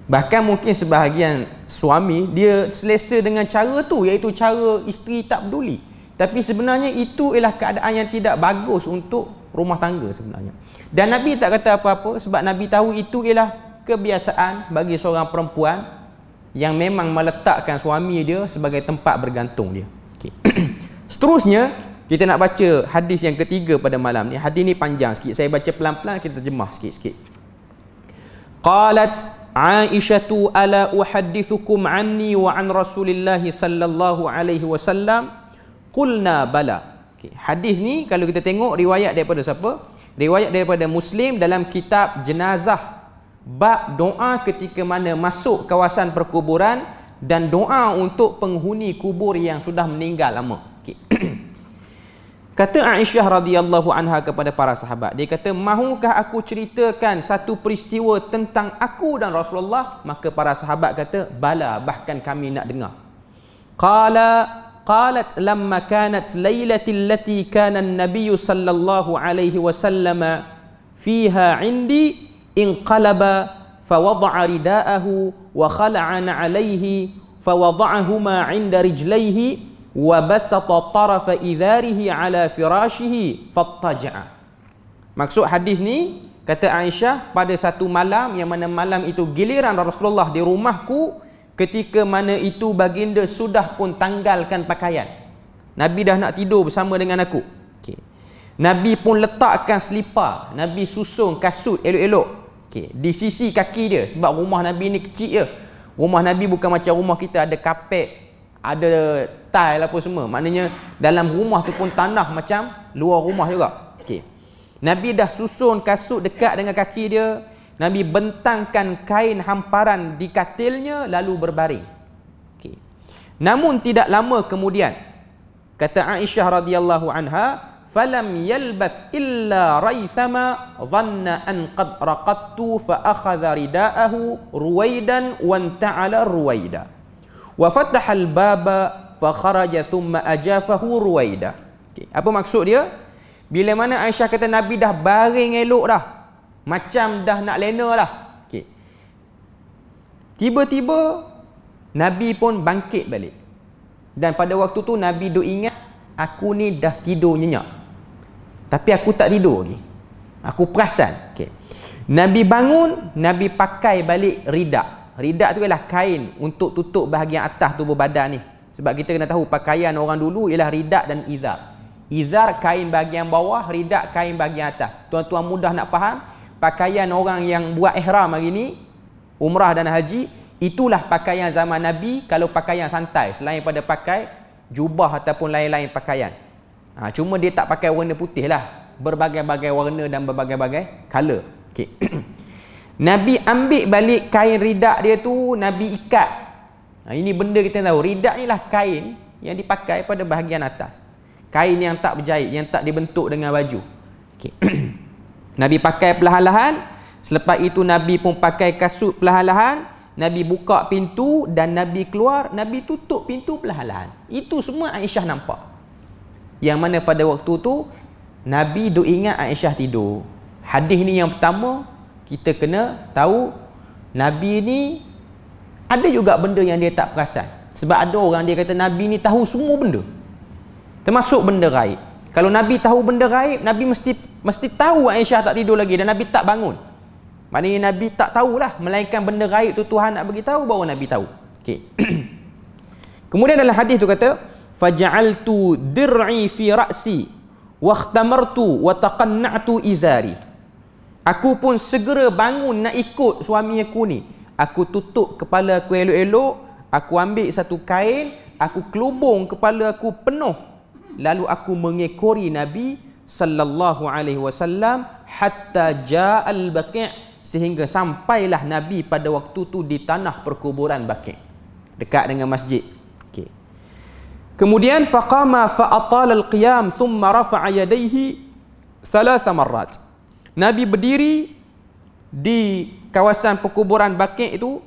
Bahkan mungkin sebahagian suami dia selesa dengan cara tu, iaitu cara isteri tak peduli. Tapi sebenarnya itu ialah keadaan yang tidak bagus untuk rumah tangga sebenarnya. Dan Nabi tak kata apa-apa sebab Nabi tahu itu ialah kebiasaan bagi seorang perempuan yang memang meletakkan suami dia sebagai tempat bergantung dia. Okay. Seterusnya kita nak baca hadis yang ketiga pada malam ni. Hadis ni panjang sikit. Saya baca pelan-pelan, kita terjemah sikit-sikit. Qalat Aisyatu ala uhaddithukum anni wa an Rasulillah sallallahu alaihi wasallam. Qulna bala. Okay. Hadis ni kalau kita tengok riwayat daripada siapa? Riwayat daripada Muslim dalam kitab jenazah. Bab doa ketika mana masuk kawasan perkuburan dan doa untuk penghuni kubur yang sudah meninggal lama. Okay. Kata Aisyah radhiyallahu anha kepada para sahabat, dia kata, mahukah aku ceritakan satu peristiwa tentang aku dan Rasulullah? Maka para sahabat kata, bala, bahkan kami nak dengar. Qalat lamma kanat laylatil lati kana an-nabiy sallallahu alaihi wasallam fiha indi inqalaba fawada'a ridaahu wa khala'ana alaihi fawada'ahuma 'inda rijlaihi wa basata tarafa idharihi ala firashihi fattaja'a. Maksud hadis ni, kata Aisyah, pada satu malam yang mana malam itu giliran Rasulullah di rumahku, ketika mana itu baginda sudah pun tanggalkan pakaian. Nabi dah nak tidur bersama dengan aku. Okay. Nabi pun letakkan selipar, Nabi susun kasut elok-elok, okay, di sisi kaki dia. Sebab rumah Nabi ni kecil je. Rumah Nabi bukan macam rumah kita ada kapet, ada tile apa semua. Maknanya dalam rumah tu pun tanah macam luar rumah juga. Okay. Nabi dah susun kasut dekat dengan kaki dia. Nabi bentangkan kain hamparan di katilnya lalu berbaring. Okay. Namun tidak lama kemudian, kata Aisyah radhiyallahu anha, falam yalbath illa raithama dhanna an qad raqadtu fa akhadha ridaahu ruwaidan wa anta'ala ruwaida wa fataha al-baba fa kharaja thumma ajafahu ruwaida. Apa maksud dia? Bila mana Aisyah kata Nabi dah baring elok dah, macam dah nak lena lah, tiba-tiba Nabi pun bangkit balik. Dan pada waktu tu Nabi duk ingat, aku ni dah tidur nyenyak, tapi aku tak tidur lagi, aku perasan. Nabi bangun, Nabi pakai balik ridak. Ridak tu ialah kain untuk tutup bahagian atas tubuh badan ni. Sebab kita kena tahu pakaian orang dulu ialah ridak dan izar. Izar kain bahagian bawah, ridak kain bahagian atas. Tuan-tuan mudah nak faham, pakaian orang yang buat ihram hari ni, umrah dan haji, itulah pakaian zaman Nabi kalau pakaian santai, selain pada pakai jubah ataupun lain-lain pakaian. Cuma dia tak pakai warna putih lah, berbagai-bagai warna dan berbagai-bagai color. Nabi ambil balik kain ridak dia tu, Nabi ikat. Ini benda kita tahu, ridak ni lah kain yang dipakai pada bahagian atas. Kain yang tak berjahit, yang tak dibentuk dengan baju. Nabi pakai perlahan-lahan. Selepas itu Nabi pun pakai kasut perlahan-lahan. Nabi buka pintu dan Nabi keluar. Nabi tutup pintu perlahan-lahan. Itu semua Aisyah nampak. Yang mana pada waktu tu Nabi duk ingat Aisyah tidur. Hadis ni yang pertama, kita kena tahu Nabi ni ada juga benda yang dia tak perasan. Sebab ada orang dia kata Nabi ni tahu semua benda, termasuk benda gaib. Kalau Nabi tahu benda gaib, Nabi mesti tahu Aisyah tak tidur lagi dan Nabi tak bangun. Maknanya Nabi tak tahulah, melainkan benda gaib tu Tuhan nak bagi tahu baru Nabi tahu. Kemudian dalam hadis tu kata, faja'altu dir'i fi ra'si wa ikhtamartu wa taqanna'tu izari. Aku pun segera bangun nak ikut suami aku ni. Aku tutup kepala aku elok-elok, aku ambil satu kain, aku kelubung kepala aku penuh. Lalu aku mengekori Nabi sallallahu alaihi wasallam hatta ja'al Baqi', sehingga sampailah Nabi pada waktu tu di tanah perkuburan Baqi', dekat dengan masjid. Kemudian faqama fa atala al-qiyam thumma rafa'a yadayhi 3 marrat. Nabi berdiri di kawasan perkuburan Baqi' itu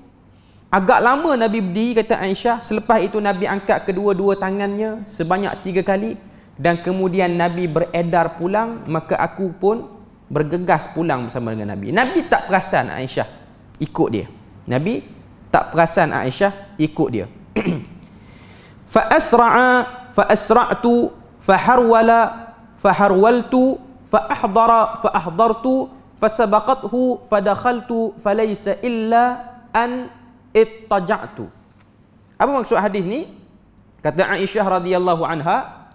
agak lama. Nabi berdiri, kata Aisyah. Selepas itu Nabi angkat kedua-dua tangannya sebanyak 3 kali. Dan kemudian Nabi beredar pulang. Maka aku pun bergegas pulang bersama dengan Nabi. Nabi tak perasan Aisyah ikut dia. Nabi tak perasan Aisyah ikut dia. Fa'asra'tu faharwaltu fa'ahdartu fasabaqathu fadakhaltu falaysa illa an ittaja'tu. Apa maksud hadis ni? Kata Aisyah radhiyallahu anha,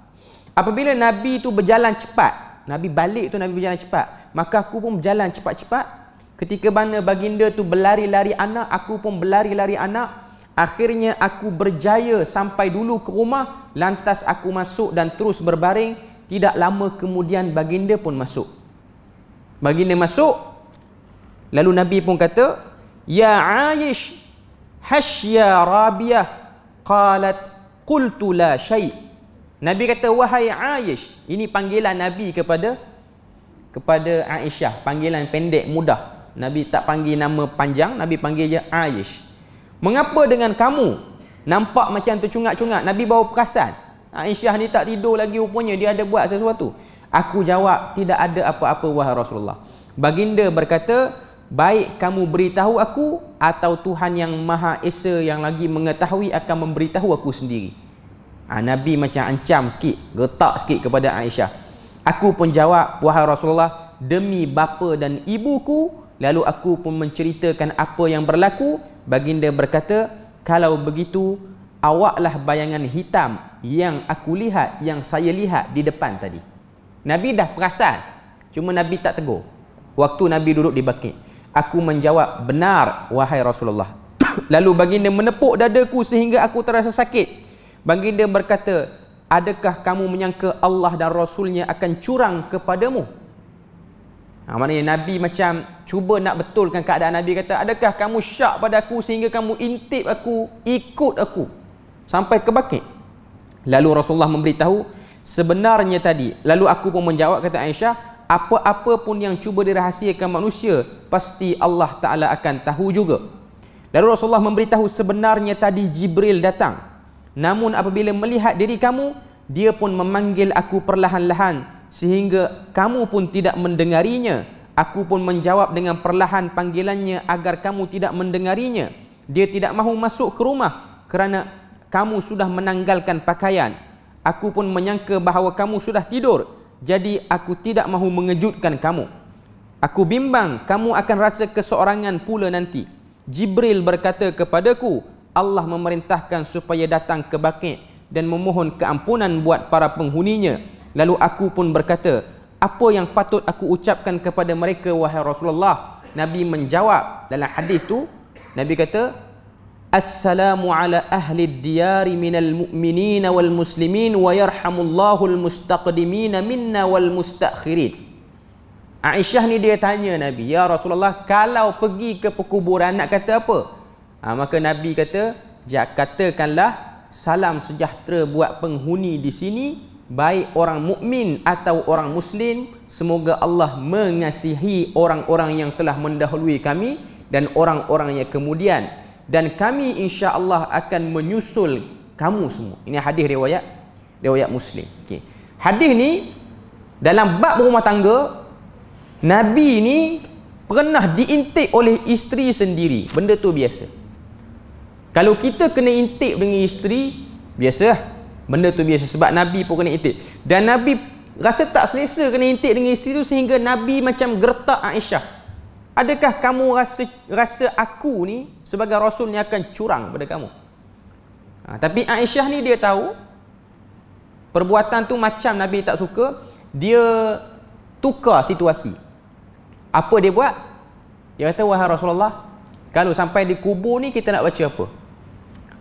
apabila Nabi tu berjalan cepat, Nabi balik tu Nabi berjalan cepat, maka aku pun berjalan cepat-cepat. Ketika mana baginda tu berlari-lari anak, aku pun berlari-lari anak. Akhirnya aku berjaya sampai dulu ke rumah, lantas aku masuk dan terus berbaring. Tidak lama kemudian baginda pun masuk. Baginda masuk, lalu Nabi pun kata, ya Aish, hasya Rabiyah. Qalat qultu la syai'. Nabi kata, wahai Aish. Ini panggilan Nabi kepada Aisyah, panggilan pendek mudah. Nabi tak panggil nama panjang, Nabi panggil je Aish. Mengapa dengan kamu nampak macam tercungak-cungak? Nabi baru perasan Aisyah ni tak tidur lagi, rupanya dia ada buat sesuatu. Aku jawab, tidak ada apa-apa wahai Rasulullah. Baginda berkata, baik kamu beritahu aku, atau Tuhan yang Maha Esa yang lagi mengetahui akan memberitahu aku sendiri. Nabi macam ancam sikit, getak sikit kepada Aisyah. Aku pun jawab, wahai Rasulullah, demi bapa dan ibuku. Lalu aku pun menceritakan apa yang berlaku. Baginda berkata, kalau begitu, awaklah bayangan hitam yang aku lihat, yang saya lihat di depan tadi. Nabi dah perasan, cuma Nabi tak tegur. Waktu Nabi duduk di Baqi', aku menjawab, benar wahai Rasulullah. Lalu baginda menepuk dadaku sehingga aku terasa sakit. Baginda berkata, adakah kamu menyangka Allah dan Rasulnya akan curang kepadamu? Maknanya Nabi macam cuba nak betulkan keadaan. Nabi kata, adakah kamu syak pada aku sehingga kamu intip aku, ikut aku sampai ke Baqi'? Lalu Rasulullah memberitahu, sebenarnya tadi. Lalu aku pun menjawab, kata Aisyah, apa-apa pun yang cuba dirahasiakan manusia, pasti Allah Ta'ala akan tahu juga. Lalu Rasulullah memberitahu, sebenarnya tadi Jibril datang, namun apabila melihat diri kamu, dia pun memanggil aku perlahan-lahan sehingga kamu pun tidak mendengarinya. Aku pun menjawab dengan perlahan panggilannya agar kamu tidak mendengarinya. Dia tidak mahu masuk ke rumah kerana kamu sudah menanggalkan pakaian. Aku pun menyangka bahawa kamu sudah tidur, jadi aku tidak mahu mengejutkan kamu. Aku bimbang kamu akan rasa keseorangan pula nanti. Jibril berkata kepadaku, Allah memerintahkan supaya datang ke Baqi' dan memohon keampunan buat para penghuninya. Lalu aku pun berkata, apa yang patut aku ucapkan kepada mereka, wahai Rasulullah? Nabi menjawab dalam hadis tu, Nabi kata, Assalamu ala ahli diyari minal mu'minina wal muslimin wa yarhamullahu al-mustaqdimina minna wal mustakhirin. Aisyah ni dia tanya Nabi, ya Rasulullah, kalau pergi ke perkuburan nak kata apa? Maka Nabi kata, katakanlah salam sejahtera buat penghuni di sini, baik orang mukmin atau orang muslim. Semoga Allah mengasihi orang-orang yang telah mendahului kami dan orang-orang yang kemudian, dan kami insya-Allah akan menyusul kamu semua. Ini hadis riwayat Muslim. Okey. Hadis ni dalam bab rumah tangga, Nabi ni pernah diintik oleh isteri sendiri. Benda tu biasa. Kalau kita kena intik dengan isteri, biasa. Benda tu biasa, sebab Nabi pun kena intik. Dan Nabi rasa tak selesa kena intik dengan isteri tu, sehingga Nabi macam gertak Aisyah. Adakah kamu rasa aku ni sebagai Rasul ni akan curang pada kamu? Tapi Aisyah ni dia tahu perbuatan tu macam Nabi tak suka. Dia tukar situasi. Apa dia buat? Dia kata, wahai Rasulullah, kalau sampai di kubur ni kita nak baca apa?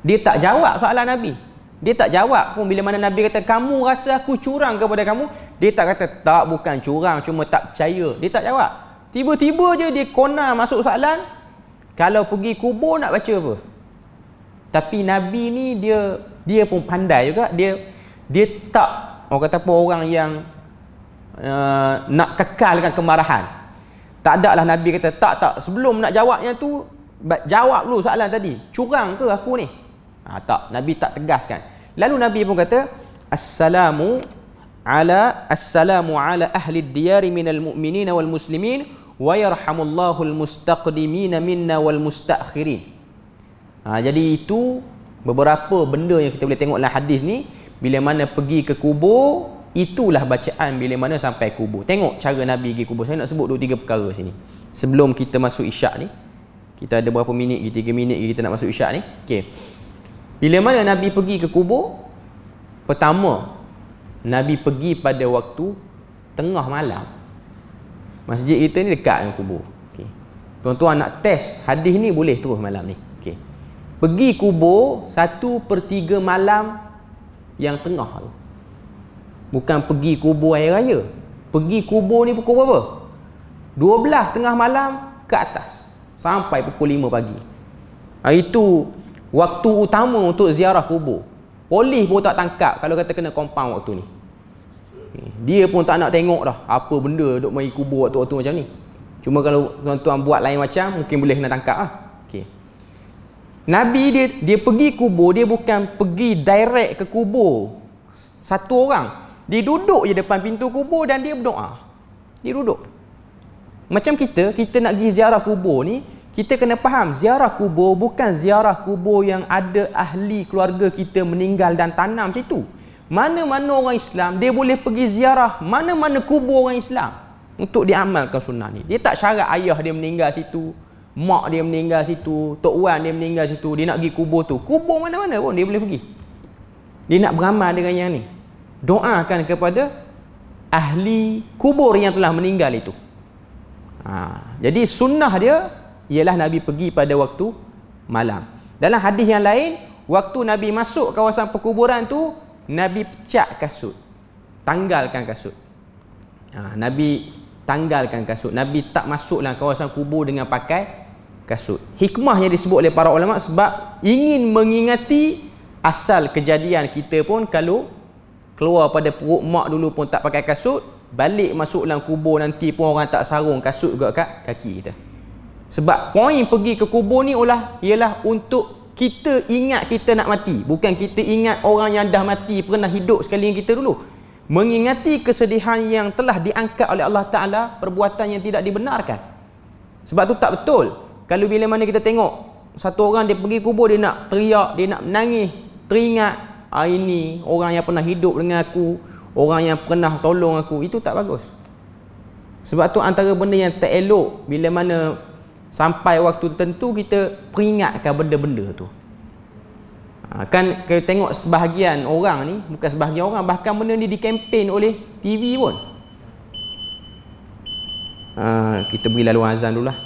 Dia tak jawab soalan Nabi. Dia tak jawab pun bila mana Nabi kata, kamu rasa aku curang kepada kamu? Dia tak kata, tak, bukan curang, cuma tak percaya. Dia tak jawab. Tiba-tiba je dia kona masuk soalan, kalau pergi kubur nak baca apa? Tapi Nabi ni dia pun pandai juga. Dia tak, orang kata apa, orang yang nak kekalkan kemarahan. Tak ada lah Nabi kata, tak, sebelum nak jawabnya tu, jawab dulu soalan tadi, curang ke aku ni? Tak, Nabi tak tegaskan. Lalu Nabi pun kata, Assalamu ala ahli diyari minal mu'minina wal muslimin wa yarhamullahu al-mustaqdimina minna wal mustakhirin. Jadi itu beberapa benda yang kita boleh tengok dalam hadis ni. Bila mana pergi ke kubur, itulah bacaan bila mana sampai kubur. Tengok cara Nabi pergi kubur. Saya nak sebut 2-3 perkara sini sebelum kita masuk isyak ni. Kita ada berapa minit lagi? 3 minit lagi kita nak masuk isyak ni. Okey. Bila mana Nabi pergi ke kubur? Pertama, Nabi pergi pada waktu tengah malam. Masjid kita ni dekat dengan kubur. Okey. Tuan-tuan nak test hadis ni, boleh terus malam ni. Okey. Pergi kubur 1/3 malam yang tengah tu. Bukan pergi kubur air raya. Pergi kubur ni pukul berapa? 12 tengah malam ke atas, sampai pukul 5 pagi. Itu waktu utama untuk ziarah kubur. Polis pun tak tangkap kalau kata kena compound waktu ni. Dia pun tak nak tengok dah apa benda duk mai kubur waktu-waktu macam ni. Cuma kalau tuan-tuan buat lain macam, mungkin boleh kena tangkap lah. Okay. Nabi dia pergi kubur, dia bukan pergi direct ke kubur satu orang. Dia duduk je depan pintu kubur dan dia berdoa. Dia duduk. Macam kita nak pergi ziarah kubur ni, kita kena faham, ziarah kubur bukan ziarah kubur yang ada ahli keluarga kita meninggal dan tanam situ. Mana-mana orang Islam, dia boleh pergi ziarah mana-mana kubur orang Islam untuk diamalkan sunnah ni. Dia tak syarat ayah dia meninggal situ, mak dia meninggal situ, tok wan dia meninggal situ, dia nak pergi kubur tu. Kubur mana-mana pun dia boleh pergi. Dia nak beramal dengan yang ni. Doakan kepada ahli kubur yang telah meninggal itu. Jadi sunnah dia ialah Nabi pergi pada waktu malam. Dalam hadis yang lain, waktu Nabi masuk kawasan perkuburan tu, Nabi pecah kasut, tanggalkan kasut. Nabi tanggalkan kasut. Nabi tak masuk dalam kawasan kubur dengan pakai kasut. Hikmah yang disebut oleh para ulama sebab ingin mengingati asal kejadian kita pun kalau keluar pada perut mak dulu pun tak pakai kasut, balik masuk dalam kubur nanti pun orang tak sarung kasut juga kat kaki kita. Sebab poin pergi ke kubur ni ialah untuk kita ingat kita nak mati, bukan kita ingat orang yang dah mati pernah hidup sekali dengan kita dulu. Mengingati kesedihan yang telah diangkat oleh Allah Ta'ala, perbuatan yang tidak dibenarkan. Sebab tu tak betul kalau bila mana kita tengok satu orang dia pergi kubur, dia nak teriak, dia nak menangis, teringat ini orang yang pernah hidup dengan aku, orang yang pernah tolong aku. Itu tak bagus. Sebab tu antara benda yang tak elok bila mana sampai waktu tertentu kita peringatkan benda-benda tu. Kan kita tengok sebahagian orang ni, bukan sebahagian orang, bahkan benda ni dikempen oleh TV pun. Kita beri lalu azan dulu lah.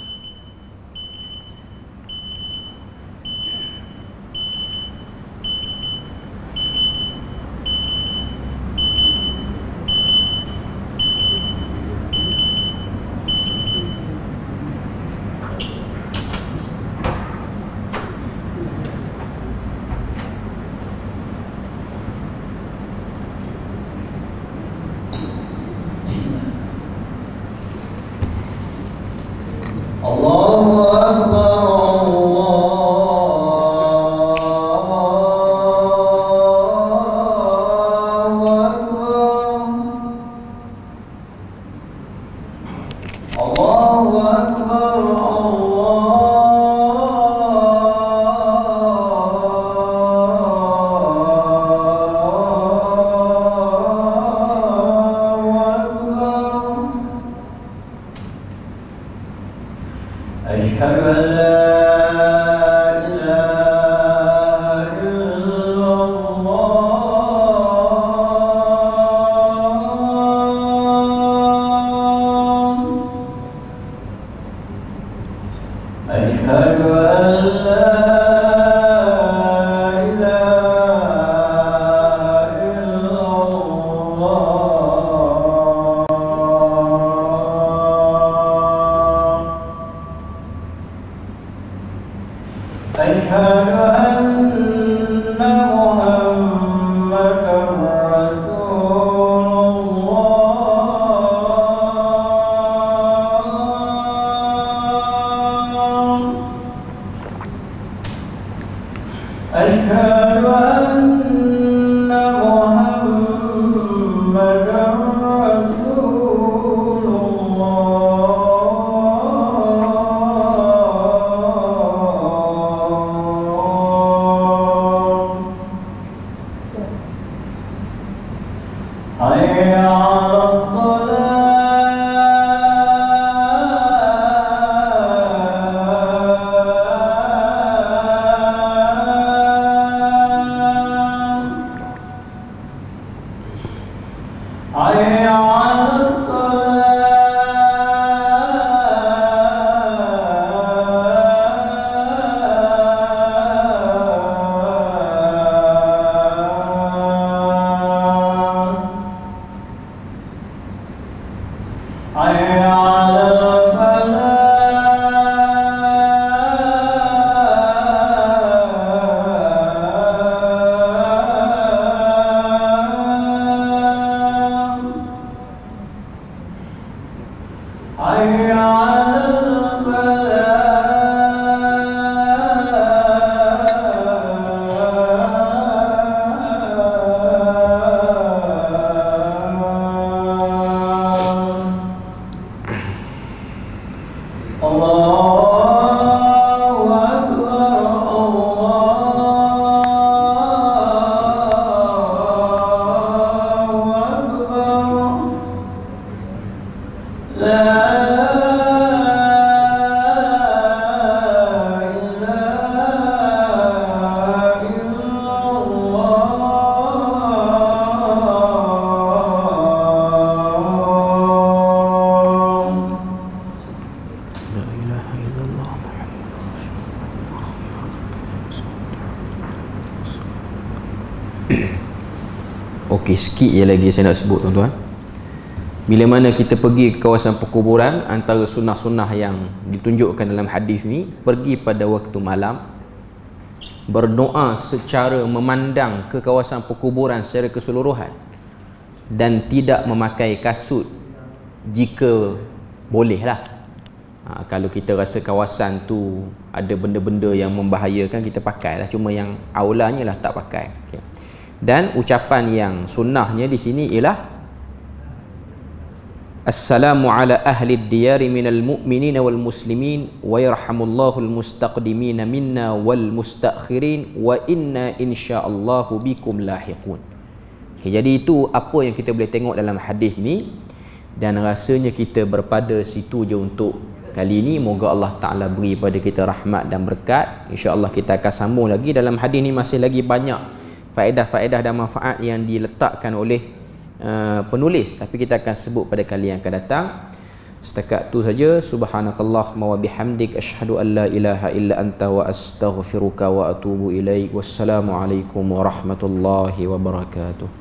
Okey, sikit je lagi saya nak sebut tuan-tuan. Bila mana kita pergi ke kawasan perkuburan, antara sunnah-sunnah yang ditunjukkan dalam hadis ni, pergi pada waktu malam, berdoa secara memandang ke kawasan perkuburan secara keseluruhan. dan tidak memakai kasut jika boleh lah. Kalau kita rasa kawasan tu ada benda-benda yang membahayakan, kita pakai lah. Cuma yang aulanya lah tak pakai. Okay. Dan ucapan yang sunnahnya di sini ialah Assalamu ala ahli diyari minal mu'minina wal muslimin wa yarhamullahu al-mustaqdimina minna wal mustakhirin wa inna insyaallahu bikum lahiqun. Okay, jadi itu apa yang kita boleh tengok dalam hadis ni, dan rasanya kita berpada situ je untuk kali ini. Moga Allah Ta'ala beri pada kita rahmat dan berkat. InsyaAllah kita akan sambung lagi. Dalam hadis ni masih lagi banyak faedah-faedah dan manfaat yang diletakkan oleh penulis, tapi kita akan sebut pada kali yang akan datang. Setakat tu saja. Subhanakallahumma wa bihamdik asyhadu an la ilaha illa anta wa astaghfiruka wa atubu ilaik. Wassalamualaikum warahmatullahi wabarakatuh.